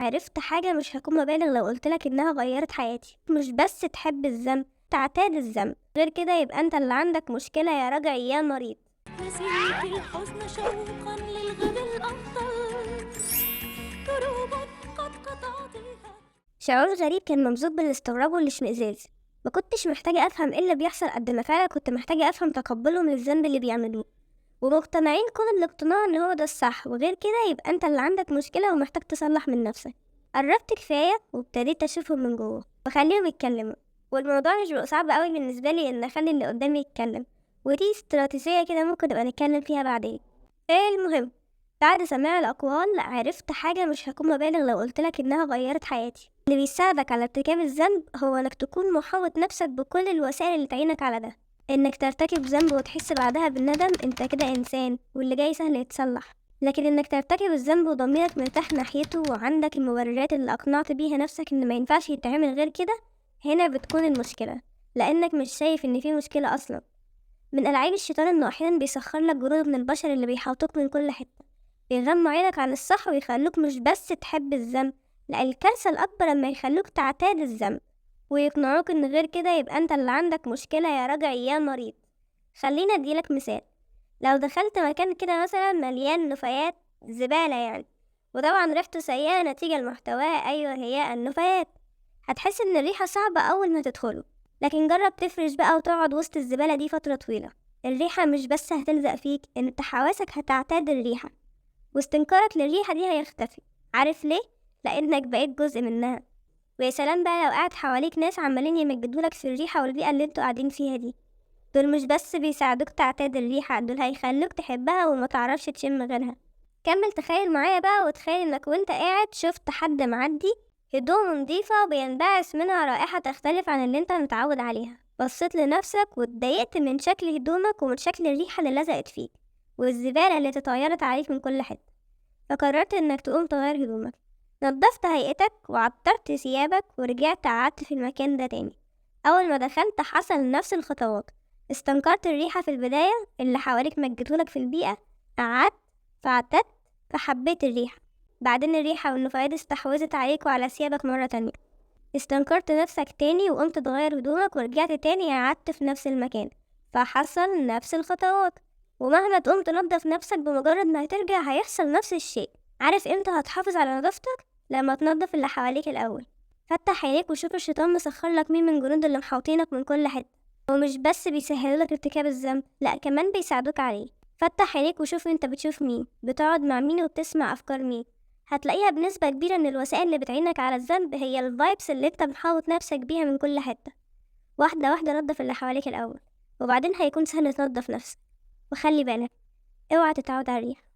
عرفت حاجة مش هكون مبالغ لو قلتلك إنها غيرت حياتي. مش بس تحب الذنب، تعتاد الذنب. غير كده يبقى أنت اللي عندك مشكلة يا راجع يا مريض. نسيت الحزن شوقا للغد الأفضل، دروبا قد قطعتها. شعور غريب كان ممزوج بالاستغراب والاشمئزاز. ما كنتش محتاجة أفهم إيه اللي بيحصل قد ما فعلا كنت محتاجة أفهم تقبلهم للذنب اللي بيعملوه، ومقتنعين كل الاقتناع إن هو ده الصح. وغير كده يبقى أنت اللي عندك مشكلة ومحتاج تصلح من نفسك. قربت كفاية وابتديت أشوفهم من جوه وأخليهم يتكلموا، والموضوع مش بقى صعب قوي بالنسبة لي إن أخلي اللي قدامي يتكلم، ودي استراتيجية كده ممكن نبقى نتكلم فيها بعدين. ايه المهم، بعد سماع الأقوال عرفت حاجة مش هكون مبالغ لو قلتلك إنها غيرت حياتي. اللي بيساعدك على ارتكاب الذنب هو إنك تكون محاوط نفسك بكل الوسائل اللي تعينك على ده. إنك ترتكب ذنب وتحس بعدها بالندم، انت كده إنسان واللي جاي سهل يتصلح. لكن إنك ترتكب الذنب وضميرك مرتاح ناحيته وعندك المبررات اللي أقنعت بيها نفسك إن ما ينفعش يتعمل غير كده، هنا بتكون المشكلة. لأنك مش شايف إن في مشكلة أصلا. من ألعاب الشيطان إنه أحيانا بيسخر لك جنود من البشر اللي بيحاوطوك من كل حتة، بيغموا عينك عن الصح ويخلوك مش بس تحب الذنب، لأ الكارثة الأكبر لما يخلوك تعتاد الذنب ويقنعوك إن غير كده يبقى أنت اللي عندك مشكلة يا راجع يا مريض. خلينا أديلك مثال. لو دخلت مكان كده مثلا مليان نفايات، زبالة يعني، وطبعا ريحته سيئة نتيجة لمحتواه، أيوة هي النفايات، هتحس إن الريحة صعبة أول ما تدخله. لكن جرب تفرش بقى وتقعد وسط الزبالة دي فترة طويلة، الريحة مش بس هتلزق فيك، انت حواسك هتعتاد الريحة، واستنكارك للريحة دي هيختفي. عارف ليه؟ لأنك بقيت جزء منها. ويا سلام بقى لو قاعد حواليك ناس عمالين يمجدولك في الريحة والبيئة اللي انتوا قاعدين فيها دي، دول مش بس بيساعدوك تعتاد الريحة، دول هيخلوك تحبها وما تعرفش تشم غيرها. كمل تخيل معايا بقى، وتخيل انك وانت قاعد شفت حد معدي هدومه نضيفة وبينبعث منها رائحة تختلف عن اللي انت متعود عليها. بصيت لنفسك واتضايقت من شكل هدومك ومن شكل الريحة اللي لزقت فيك والزبالة اللي تطايرت عليك من كل حتة، فقررت انك تقوم تغير هدومك. نضفت هيئتك وعطرت ثيابك ورجعت قعدت في المكان ده تاني. اول ما دخلت حصل نفس الخطوات، استنكرت الريحة في البداية، اللي حواليك مجدولك في البيئة، قعدت فاعتدت فحبيت الريحة. بعدين الريحة والنفايات استحوذت عليك وعلى ثيابك مرة تانية، استنكرت نفسك تاني وقمت تغير هدومك ورجعت تاني قعدت في نفس المكان، فحصل نفس الخطوات. ومهما تقوم تنظف نفسك بمجرد ما هترجع هيحصل نفس الشيء. عارف امتى هتحافظ على نظافتك؟ لما تنظف اللي حواليك الأول. فتح عينيك وشوف الشيطان مسخر لك مين من جنود اللي محاوطينك من كل حتة، ومش بس بيسهلولك ارتكاب الذنب، لأ كمان بيساعدوك عليه. فتح عينيك وشوف انت بتشوف مين، بتقعد مع مين، وبتسمع أفكار مين. هتلاقيها بنسبة كبيرة ان الوسائل اللي بتعينك على الذنب هي الفايبس اللي انت محاوط نفسك بيها من كل حتة. واحدة واحدة نظف اللي حواليك الأول، وبعدين هيكون سهل تنظف نفسك. وخلي بالك، اوعى تتعود على الريحة.